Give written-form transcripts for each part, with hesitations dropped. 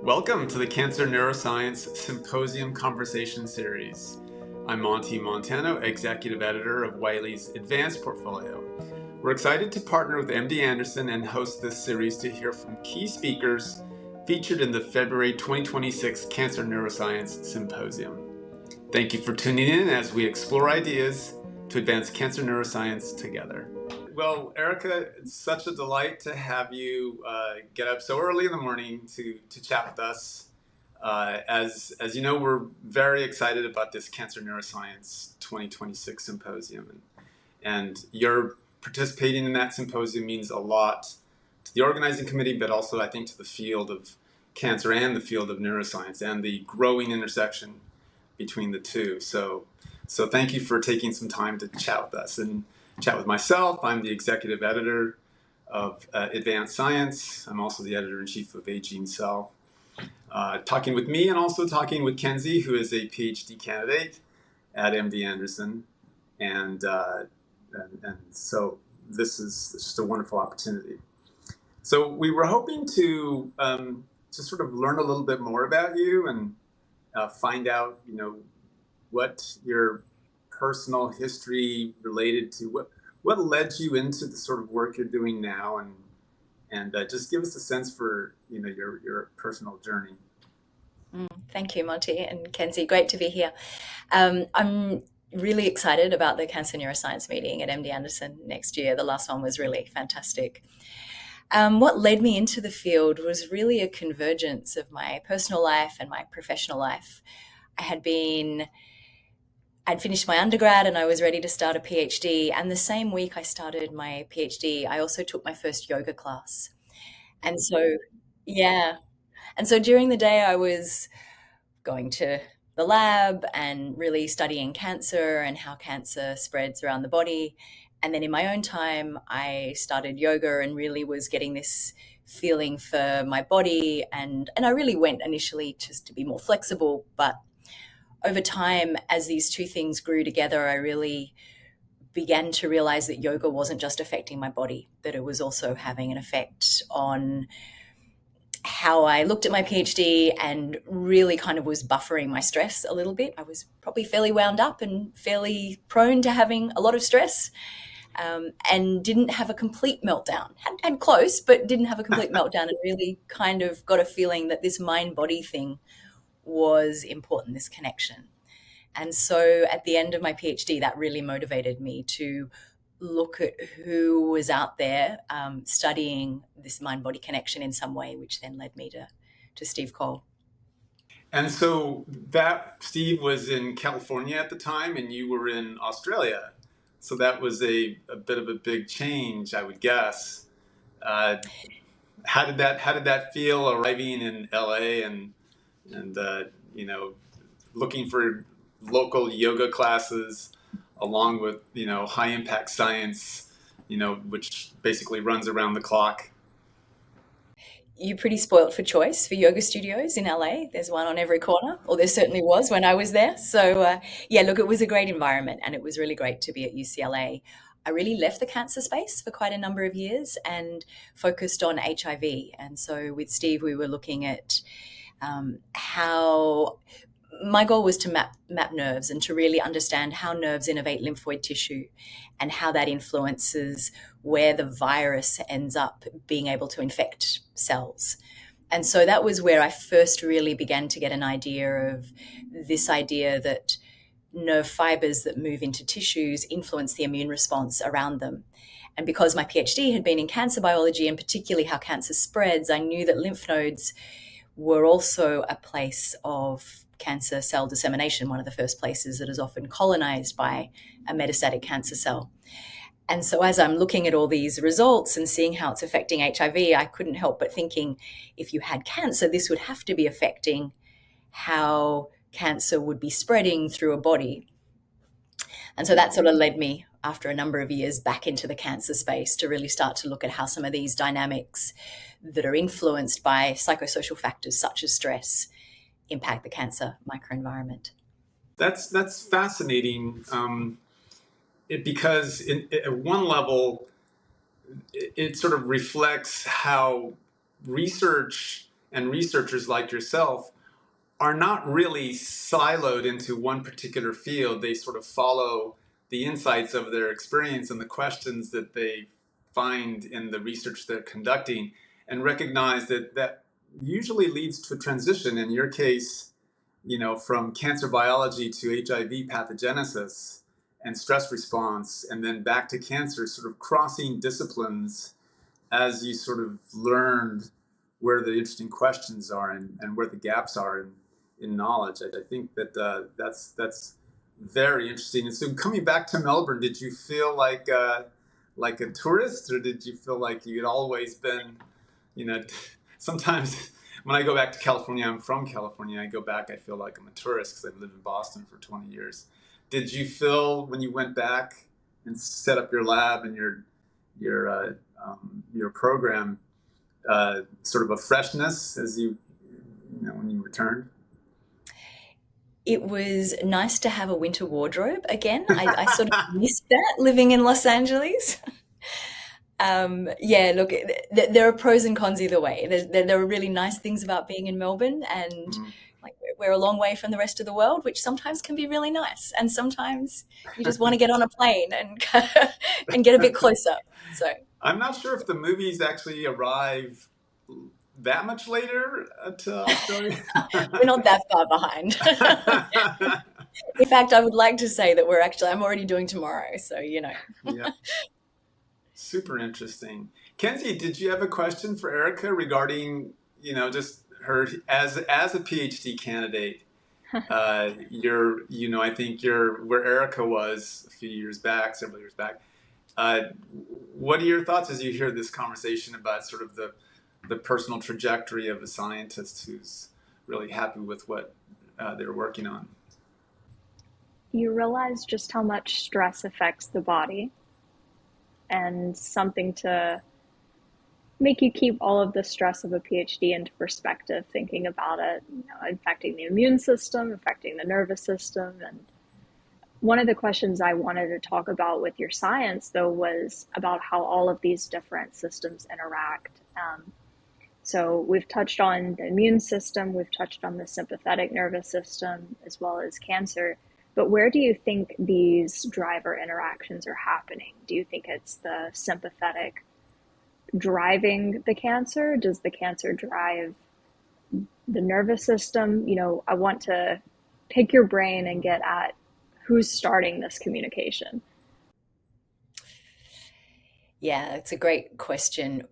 Welcome to the Cancer Neuroscience Symposium Conversation Series. I'm Monty Montano, Executive Editor of Wiley's Advanced Portfolio. We're excited to partner with MD Anderson and host this series to hear from key speakers featured in the February 2026 Cancer Neuroscience Symposium. Thank you for tuning in as we explore ideas to advance cancer neuroscience together. Well, Erica, it's such a delight to have you get up so early in the morning to chat with us. As you know, we're very excited about this Cancer Neuroscience 2026 symposium, and your participating in that symposium means a lot to the organizing committee, but also I think to the field of cancer and the field of neuroscience and the growing intersection between the two. So thank you for taking some time to chat with us and chat with myself. I'm the executive editor of Advanced Science. I'm also the editor-in-chief of A-Gene Cell. Talking with me and also talking with Kenzie, who is a PhD candidate at MD Anderson. And so this is just a wonderful opportunity. So we were hoping to sort of learn a little bit more about you and find out, what your personal history related to, what led you into the sort of work you're doing now, and just give us a sense for your personal journey. Thank you, Monty and Kenzie. Great to be here. I'm really excited about the Cancer Neuroscience meeting at MD Anderson next year. The last one was really fantastic. What led me into the field was really a convergence of my personal life and my professional life. I'd finished my undergrad and I was ready to start a PhD. And the same week I started my PhD, I also took my first yoga class. And so, yeah. And so during the day, I was going to the lab and really studying cancer and how cancer spreads around the body. And then in my own time, I started yoga and really was getting this feeling for my body. And I really went initially just to be more flexible. But over time, as these two things grew together, I really began to realize that yoga wasn't just affecting my body, that it was also having an effect on how I looked at my PhD and really kind of was buffering my stress a little bit. I was probably fairly wound up and fairly prone to having a lot of stress, and didn't have a complete meltdown. Had close, but didn't have a complete meltdown, and really kind of got a feeling that this mind-body thing was important, this connection. And so at the end of my PhD, that really motivated me to look at who was out there studying this mind-body connection in some way, which then led me to Steve Cole. And so that Steve was in California at the time, and you were in Australia. So that was a bit of a big change, I would guess. How did that feel arriving in LA and looking for local yoga classes along with high impact science, which basically runs around the clock? You're pretty spoilt for choice for yoga studios in LA. There's one on every corner, or there certainly was when I was there. So, yeah, look, it was a great environment and it was really great to be at UCLA. I really left the cancer space for quite a number of years and focused on HIV. And so with Steve, we were looking at how my goal was to map nerves and to really understand how nerves innervate lymphoid tissue and how that influences where the virus ends up being able to infect cells. And so that was where I first really began to get an idea of this idea that nerve fibers that move into tissues influence the immune response around them. And because my PhD had been in cancer biology and particularly how cancer spreads, I knew that lymph nodes were also a place of cancer cell dissemination, one of the first places that is often colonized by a metastatic cancer cell. And so as I'm looking at all these results and seeing how it's affecting HIV, I couldn't help but thinking, if you had cancer, this would have to be affecting how cancer would be spreading through a body. And so that sort of led me, after a number of years, back into the cancer space to really start to look at how some of these dynamics that are influenced by psychosocial factors such as stress impact the cancer microenvironment. That's fascinating, because at one level, it sort of reflects how research and researchers like yourself are not really siloed into one particular field. They sort of follow the insights of their experience and the questions that they find in the research they're conducting, and recognize that that usually leads to a transition. In your case, from cancer biology to HIV pathogenesis and stress response, and then back to cancer, sort of crossing disciplines as you sort of learned where the interesting questions are, and where the gaps are in knowledge. I think that that's very interesting. And so, coming back to Melbourne, did you feel like a tourist, or did you feel like you had always been, you know, sometimes when I go back to California, I'm from California, I go back, I feel like I'm a tourist because I've lived in Boston for 20 years. Did you feel when you went back and set up your lab and your program, sort of a freshness as when you returned? It was nice to have a winter wardrobe again. I sort of missed that living in Los Angeles. Yeah, look, there are pros and cons either way. There are really nice things about being in Melbourne, and Mm. like we're a long way from the rest of the world, which sometimes can be really nice, and sometimes you just want to get on a plane and and get a bit closer. So I'm not sure if the movies actually arrive that much later to Australia. we're not that far behind. In fact, I would like to say that I'm already doing tomorrow, so you know. Yeah, super interesting. Kenzie, did you have a question for Erica regarding, just her as a PhD candidate? I think you're where Erica was a few years back, several years back. Uh, what are your thoughts as you hear this conversation about sort of the personal trajectory of a scientist who's really happy with what they're working on? You realize just how much stress affects the body, and something to make you keep all of the stress of a PhD into perspective, thinking about it, affecting the immune system, affecting the nervous system. And one of the questions I wanted to talk about with your science, though, was about how all of these different systems interact. So we've touched on the immune system, we've touched on the sympathetic nervous system, as well as cancer. But where do you think these driver interactions are happening? Do you think it's the sympathetic driving the cancer? Does the cancer drive the nervous system? I want to pick your brain and get at who's starting this communication. Yeah, it's a great question.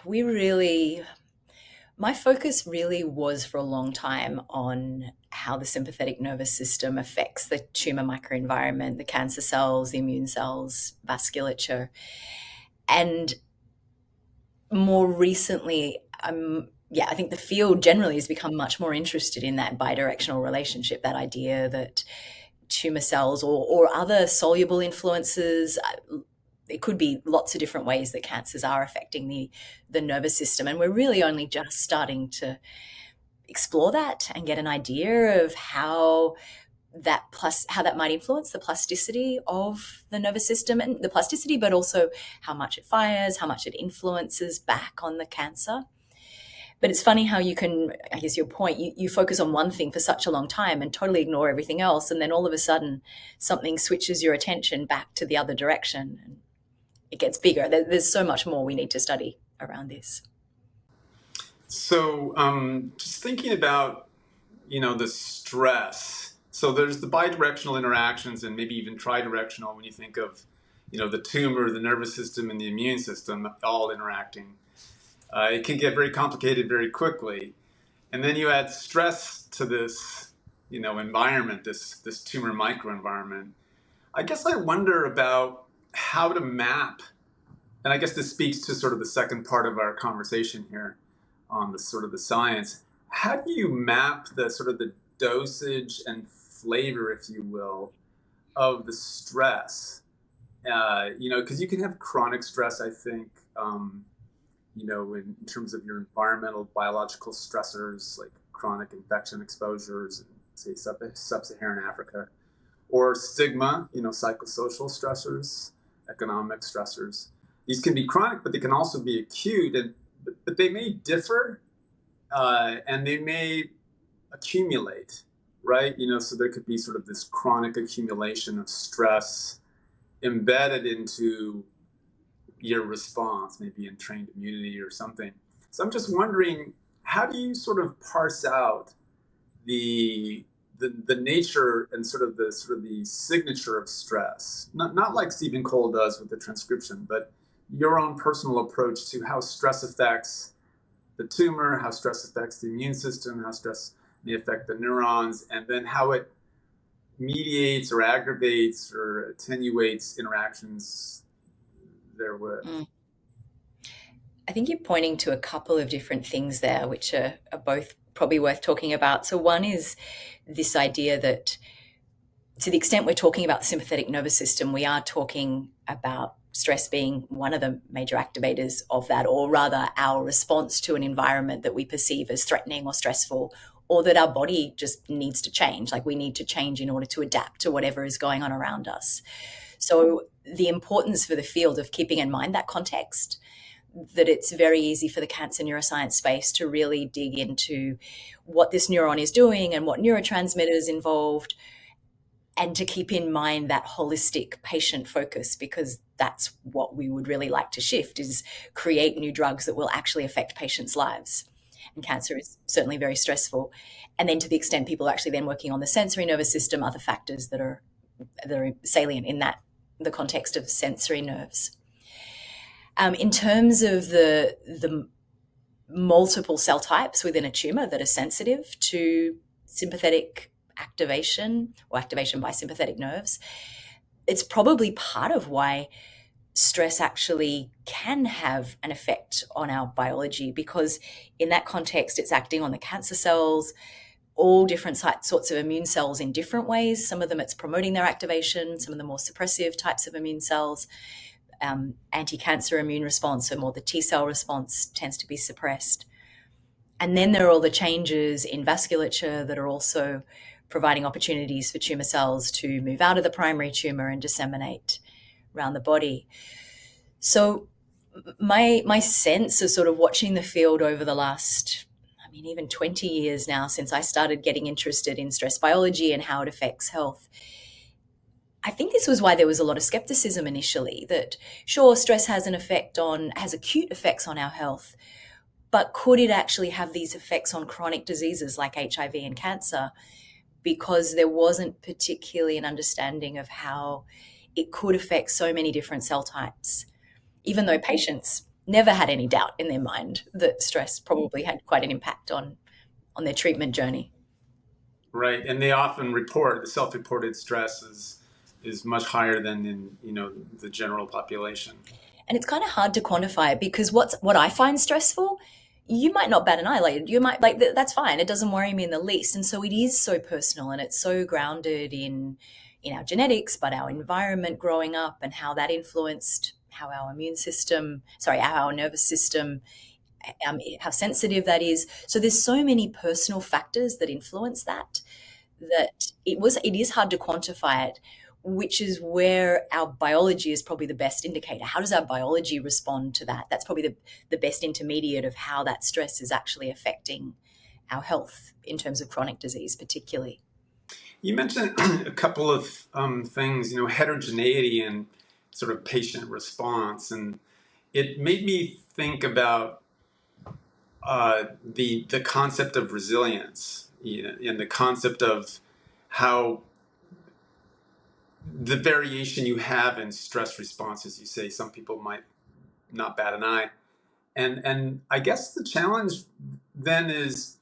We really, my focus really was for a long time on how the sympathetic nervous system affects the tumor microenvironment, the cancer cells, the immune cells, vasculature. And more recently, yeah, I think the field generally has become much more interested in that bidirectional relationship, that idea that tumor cells or other soluble influences, it could be lots of different ways that cancers are affecting the nervous system. And we're really only just starting to explore that and get an idea of how that might influence the plasticity of the nervous system, and the plasticity, but also how much it fires, how much it influences back on the cancer. But it's funny how you can, I guess your point, you focus on one thing for such a long time and totally ignore everything else. And then all of a sudden something switches your attention back to the other direction and it gets bigger. There's so much more we need to study around this. So, just thinking about, the stress. So there's the bidirectional interactions and maybe even tridirectional when you think of, the tumor, the nervous system, and the immune system all interacting. It can get very complicated very quickly. And then you add stress to this, environment, this tumor microenvironment. I guess I wonder about how to map, and I guess this speaks to sort of the second part of our conversation here on the sort of the science. How do you map the sort of the dosage and flavor, if you will, of the stress? Because you can have chronic stress, I think, in terms of your environmental biological stressors like chronic infection exposures in, say, sub-Saharan Africa, or stigma, psychosocial stressors, economic stressors. These can be chronic, but they can also be acute, but they may differ and they may accumulate, right? So there could be sort of this chronic accumulation of stress embedded into your response, maybe in trained immunity or something. So I'm just wondering, how do you sort of parse out the the nature and sort of the signature of stress? Not like Stephen Cole does with the transcription, but your own personal approach to how stress affects the tumor, how stress affects the immune system, how stress may affect the neurons, and then how it mediates or aggravates or attenuates interactions therewith. Mm. I think you're pointing to a couple of different things there, which are both probably worth talking about. So, one is this idea that to the extent we're talking about the sympathetic nervous system, we are talking about stress being one of the major activators of that, or rather, our response to an environment that we perceive as threatening or stressful, or that our body just needs to change. Like we need to change in order to adapt to whatever is going on around us. So, the importance for the field of keeping in mind that context, that it's very easy for the cancer neuroscience space to really dig into what this neuron is doing and what neurotransmitters involved, and to keep in mind that holistic patient focus, because that's what we would really like to shift, is create new drugs that will actually affect patients' lives. And cancer is certainly very stressful. And then to the extent people are actually then working on the sensory nervous system, other factors that are salient in the context of sensory nerves. In terms of the multiple cell types within a tumor that are sensitive to sympathetic activation or activation by sympathetic nerves, it's probably part of why stress actually can have an effect on our biology, because in that context, it's acting on the cancer cells, all different sorts of immune cells in different ways. Some of them it's promoting their activation, some of the more suppressive types of immune cells. Anti-cancer immune response, or more the T cell response, tends to be suppressed. And then there are all the changes in vasculature that are also providing opportunities for tumor cells to move out of the primary tumor and disseminate around the body. So my sense of sort of watching the field over the last, even 20 years now, since I started getting interested in stress biology and how it affects health, I think this was why there was a lot of skepticism initially, that sure, stress has acute effects on our health, but could it actually have these effects on chronic diseases like HIV and cancer? Because there wasn't particularly an understanding of how it could affect so many different cell types, even though patients never had any doubt in their mind that stress probably had quite an impact on their treatment journey. Right, and they often report the self-reported stress is much higher than in the general population. And it's kind of hard to quantify it, because what I find stressful, you might not bat an eyelid. You might that's fine. It doesn't worry me in the least. And so it is so personal, and it's so grounded in our genetics, but our environment growing up and how that influenced how our how our nervous system, how sensitive that is. So there's so many personal factors that influence that it is hard to quantify it, which is where our biology is probably the best indicator. How does our biology respond to that? That's probably the best intermediate of how that stress is actually affecting our health in terms of chronic disease, particularly. You mentioned a couple of things, heterogeneity and sort of patient response, and it made me think about the concept of resilience, and the concept of how the variation you have in stress responses. You say some people might not bat an eye, and I guess the challenge then is,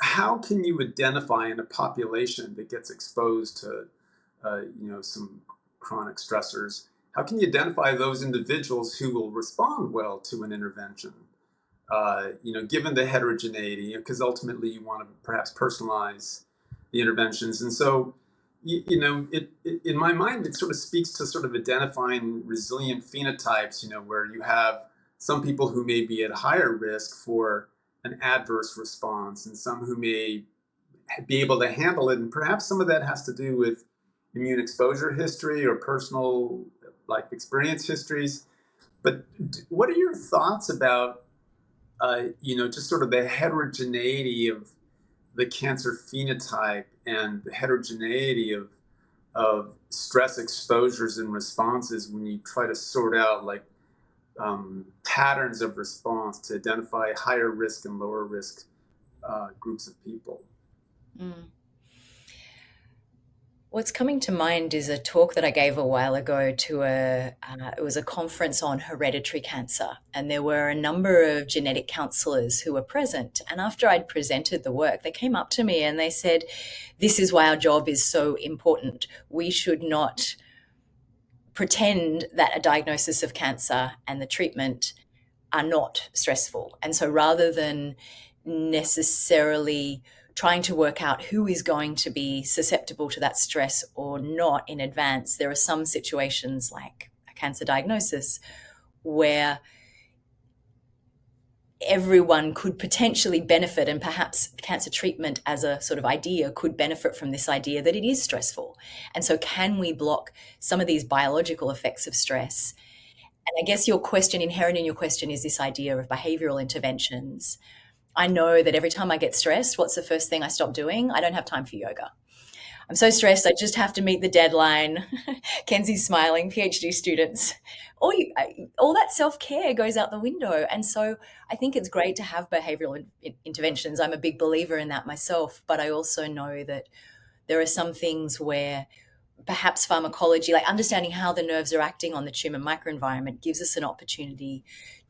how can you identify in a population that gets exposed to some chronic stressors? How can you identify those individuals who will respond well to an intervention? Given the heterogeneity, because ultimately you want to perhaps personalize the interventions. And so, in my mind, it sort of speaks to sort of identifying resilient phenotypes, where you have some people who may be at higher risk for an adverse response and some who may be able to handle it. And perhaps some of that has to do with immune exposure history or personal life experience histories. But what are your thoughts about just sort of the heterogeneity of the cancer phenotype and the heterogeneity of stress exposures and responses when you try to sort out like patterns of response to identify higher risk and lower risk groups of people. Mm. What's coming to mind is a talk that I gave a while ago to it was a conference on hereditary cancer, and there were a number of genetic counselors who were present. And after I'd presented the work, they came up to me and they said, "This is why our job is so important. We should not pretend that a diagnosis of cancer and the treatment are not stressful. And so rather than necessarily trying to work out who is going to be susceptible to that stress or not in advance, there are some situations like a cancer diagnosis where everyone could potentially benefit, and perhaps cancer treatment as a sort of idea could benefit from this idea that it is stressful. And so can we block some of these biological effects of stress? And I guess your question, inherent in your question, is this idea of behavioral interventions. I know that every time I get stressed, what's the first thing I stop doing? I don't have time for yoga. I'm so stressed, I just have to meet the deadline. Kenzie's smiling, PhD students. All that self care goes out the window. And so I think it's great to have behavioral interventions. I'm a big believer in that myself, but I also know that there are some things where perhaps pharmacology, like understanding how the nerves are acting on the tumor microenvironment, gives us an opportunity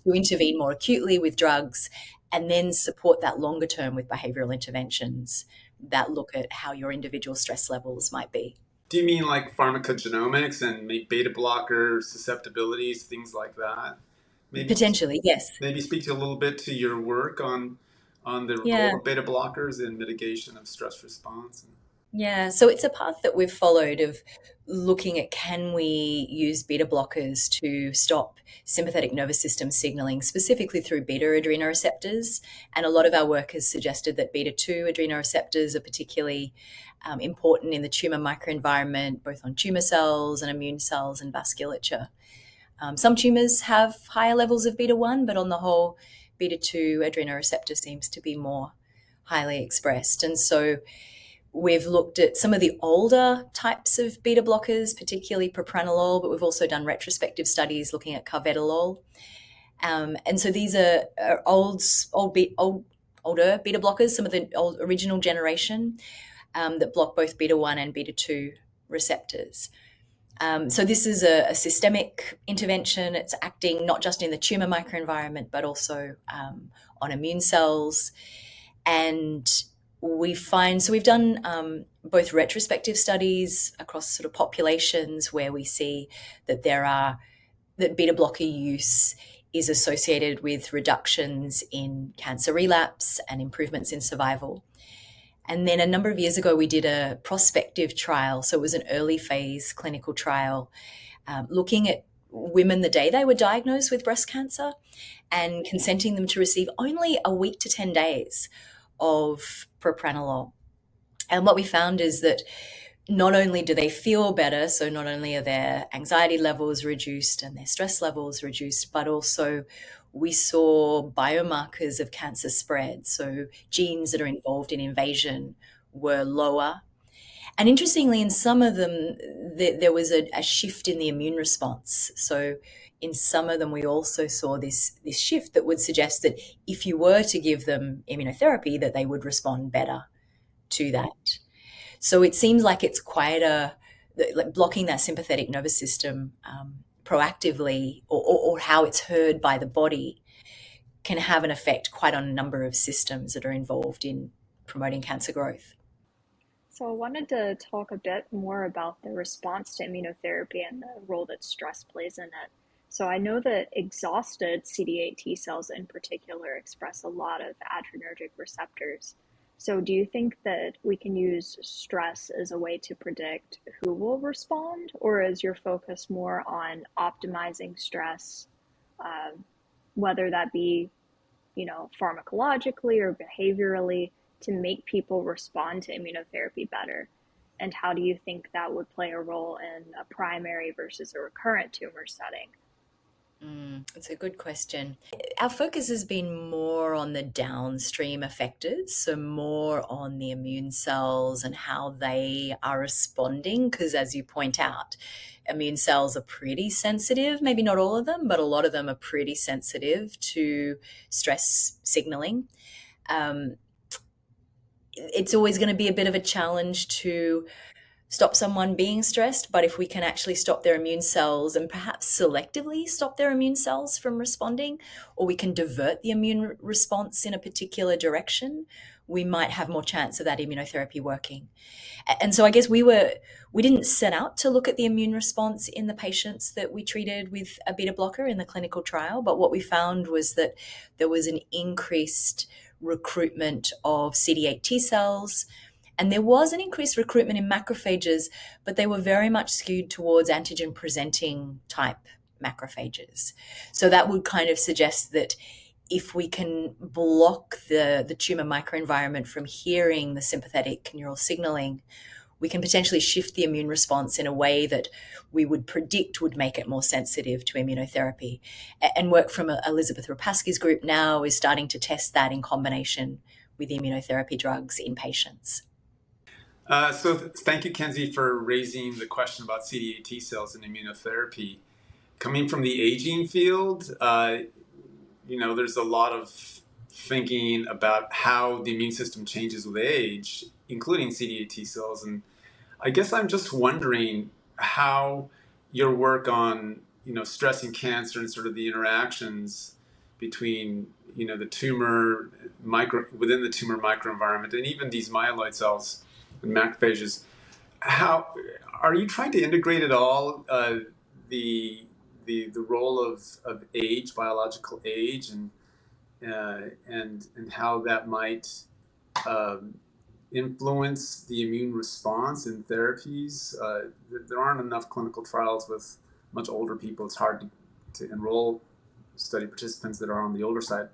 to intervene more acutely with drugs and then support that longer term with behavioral interventions that look at how your individual stress levels might be. Do you mean like pharmacogenomics and beta blocker susceptibilities, things like that? Maybe Potentially, yes. maybe speak to a little bit to your work on the role Yeah. of beta blockers in mitigation of stress response. Yeah, so it's a path that we've followed of looking at can we use beta blockers to stop sympathetic nervous system signaling, specifically through beta adrenoreceptors. And a lot of our work has suggested that beta 2 adrenoreceptors are particularly important in the tumor microenvironment, both on tumor cells and immune cells and vasculature. Some tumors have higher levels of beta 1, but on the whole, beta 2 adrenoreceptor seems to be more highly expressed. And so we've looked at some of the older types of beta blockers, particularly propranolol, but we've also done retrospective studies looking at carvedilol. And so these are older beta blockers, some of the old original generation that block both beta 1 and beta 2 receptors. So this is a systemic intervention. It's acting not just in the tumor microenvironment, but also on immune cells. And we've done both retrospective studies across sort of populations where we see that that beta blocker use is associated with reductions in cancer relapse and improvements in survival. And then a number of years ago, we did a prospective trial. So it was an early phase clinical trial looking at women the day they were diagnosed with breast cancer and consenting them to receive only a week to 10 days of propranolol. And what we found is that not only do they feel better, so not only are their anxiety levels reduced and their stress levels reduced, but also we saw biomarkers of cancer spread. So genes that are involved in invasion were lower. And interestingly, in some of them, there was a shift in the immune response. So in some of them, we also saw this shift that would suggest that if you were to give them immunotherapy, that they would respond better to that. So it seems like it's quite like blocking that sympathetic nervous system proactively, or how it's heard by the body, can have an effect quite on a number of systems that are involved in promoting cancer growth. So I wanted to talk a bit more about the response to immunotherapy and the role that stress plays in it. So I know that exhausted CD8 T cells in particular express a lot of adrenergic receptors. So do you think that we can use stress as a way to predict who will respond, or is your focus more on optimizing stress, um, whether that be, pharmacologically or behaviorally, to make people respond to immunotherapy better? And how do you think that would play a role in a primary versus a recurrent tumor setting? It's a good question. Our focus has been more on the downstream effectors, so more on the immune cells and how they are responding. Because, as you point out, immune cells are pretty sensitive, maybe not all of them, but a lot of them are pretty sensitive to stress signaling. Um, it's always going to be a bit of a challenge to stop someone being stressed, but if we can actually stop their immune cells and perhaps selectively stop their immune cells from responding, or we can divert the immune response in a particular direction, we might have more chance of that immunotherapy working. And so I guess we didn't set out to look at the immune response in the patients that we treated with a beta blocker in the clinical trial, but what we found was that there was an increased recruitment of CD8 T cells, and there was an increased recruitment in macrophages, but they were very much skewed towards antigen presenting type macrophages. So that would kind of suggest that if we can block the tumor microenvironment from hearing the sympathetic neural signaling, we can potentially shift the immune response in a way that we would predict would make it more sensitive to immunotherapy. And work from Elizabeth Rapaski's group now is starting to test that in combination with immunotherapy drugs in patients. Thank you, Kenzie, for raising the question about CD8 T cells and immunotherapy. Coming from the aging field, there's a lot of thinking about how the immune system changes with age, including CD8 T cells. And I guess I'm just wondering how your work on, stress and cancer and sort of the interactions between, the tumor within the tumor microenvironment and even these myeloid cells and macrophages. How are you trying to integrate at all the role of age, biological age, and how that might um, influence the immune response in therapies? There aren't enough clinical trials with much older people. It's hard to enroll study participants that are on the older side,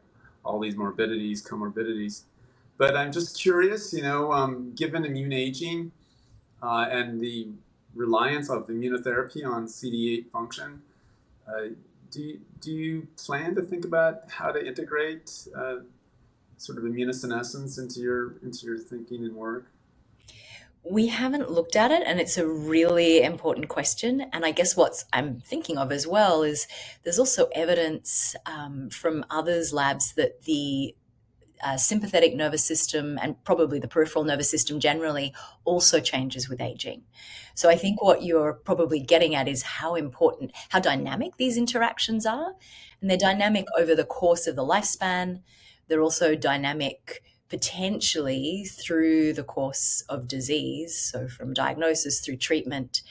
all these morbidities, comorbidities. But I'm just curious, given immune aging and the reliance of immunotherapy on CD8 function, uh, do you plan to think about how to integrate sort of immunosenescence into your thinking and work? We haven't looked at it, and it's a really important question. And I guess what I'm thinking of as well is there's also evidence from others' labs that the sympathetic nervous system and probably the peripheral nervous system generally also changes with aging. So I think what you're probably getting at is how important, how dynamic these interactions are. And they're dynamic over the course of the lifespan. They're also dynamic potentially through the course of disease, so from diagnosis through treatment.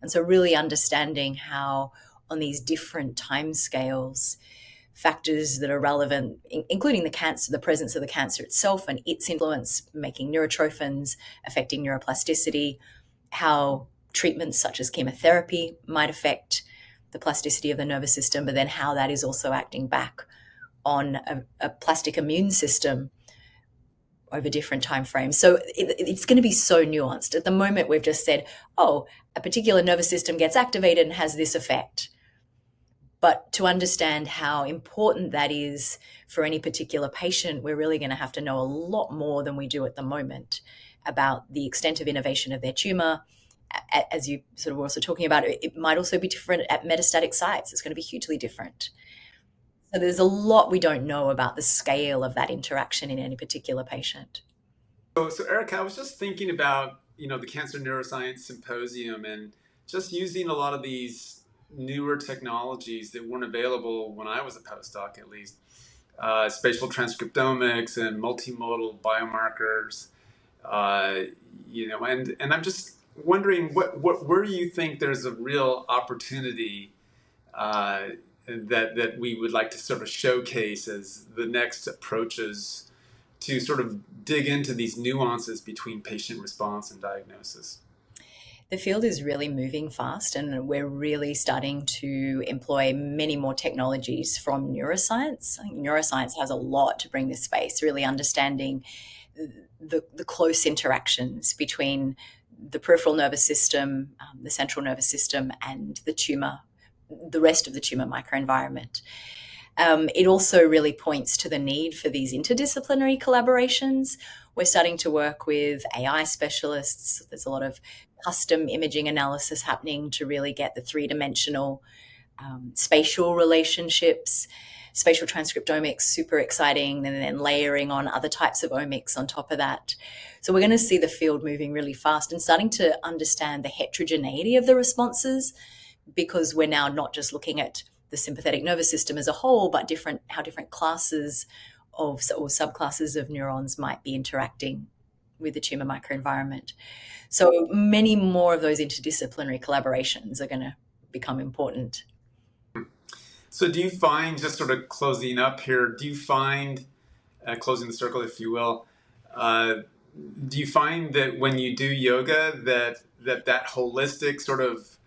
And so really understanding how on these different timescales factors that are relevant, including the cancer, the presence of the cancer itself and its influence, making neurotrophins, affecting neuroplasticity, how treatments such as chemotherapy might affect the plasticity of the nervous system, but then how that is also acting back on a plastic immune system over different time frames. So it's going to be so nuanced. At the moment, we've just said, oh, a particular nervous system gets activated and has this effect. But to understand how important that is for any particular patient, we're really going to have to know a lot more than we do at the moment about the extent of innervation of their tumor. As you sort of were also talking about, it might also be different at metastatic sites. It's going to be hugely different. So there's a lot we don't know about the scale of that interaction in any particular patient. So Erica, I was just thinking about, the Cancer Neuroscience Symposium and just using a lot of these newer technologies that weren't available when I was a postdoc, at least, spatial transcriptomics and multimodal biomarkers, and I'm just wondering where do you think there's a real opportunity uh, that we would like to sort of showcase as the next approaches to sort of dig into these nuances between patient response and diagnosis? The field is really moving fast, and we're really starting to employ many more technologies from neuroscience. I think neuroscience has a lot to bring this space, really understanding the close interactions between the peripheral nervous system, the central nervous system, and the tumor the rest of the tumor microenvironment. It also really points to the need for these interdisciplinary collaborations. We're starting to work with AI specialists. There's a lot of custom imaging analysis happening to really get the three-dimensional spatial relationships. Spatial transcriptomics, super exciting, and then layering on other types of omics on top of that. So we're going to see the field moving really fast and starting to understand the heterogeneity of the responses, because we're now not just looking at the sympathetic nervous system as a whole, but how different classes of or subclasses of neurons might be interacting with the tumor microenvironment. So many more of those interdisciplinary collaborations are going to become important. So do you find, just sort of closing up here, do you find, closing the circle, if you will, do you find that when you do yoga that holistic sort of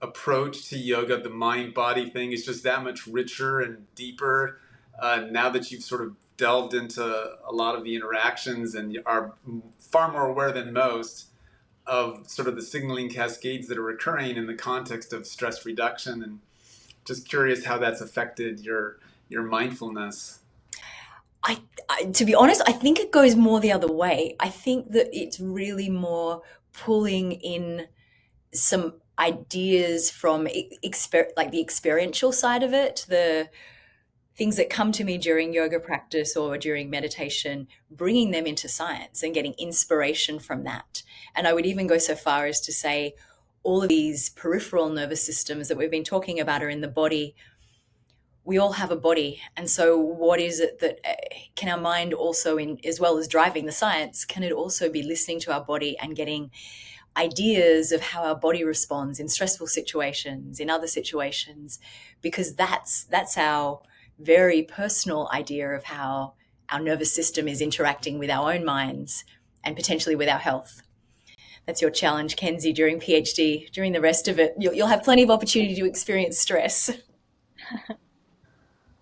approach to yoga, the mind-body thing, is just that much richer and deeper now that you've sort of delved into a lot of the interactions and are far more aware than most of sort of the signaling cascades that are occurring in the context of stress reduction? And just curious how that's affected your mindfulness. To be honest, I think it goes more the other way. I think that it's really more pulling in some ideas from like the experiential side of it, the things that come to me during yoga practice or during meditation, bringing them into science and getting inspiration from that. And I would even go so far as to say all of these peripheral nervous systems that we've been talking about are in the body. We all have a body. And so what is it that can our mind also, in as well as driving the science, can it also be listening to our body and getting ideas of how our body responds in stressful situations, in other situations, because that's our very personal idea of how our nervous system is interacting with our own minds and potentially with our health. That's your challenge, Kenzie, during PhD. During the rest of it, you'll have plenty of opportunity to experience stress.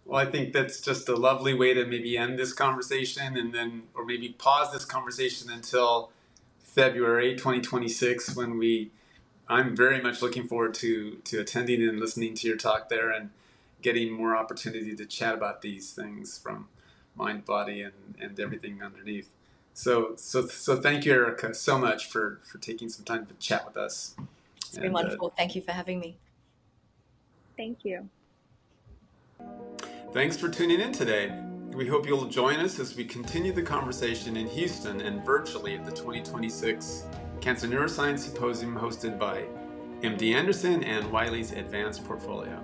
Well, I think that's just a lovely way to maybe end this conversation, and then, or maybe pause this conversation until February 2026, when I'm very much looking forward to attending and listening to your talk there and getting more opportunity to chat about these things from mind, body, and everything underneath. So thank you, Erica, so much for taking some time to chat with us. It's been wonderful. Thank you for having me. Thank you. Thanks for tuning in today. We hope you'll join us as we continue the conversation in Houston and virtually at the 2026 Cancer Neuroscience Symposium hosted by MD Anderson and Wiley's Advanced Portfolio.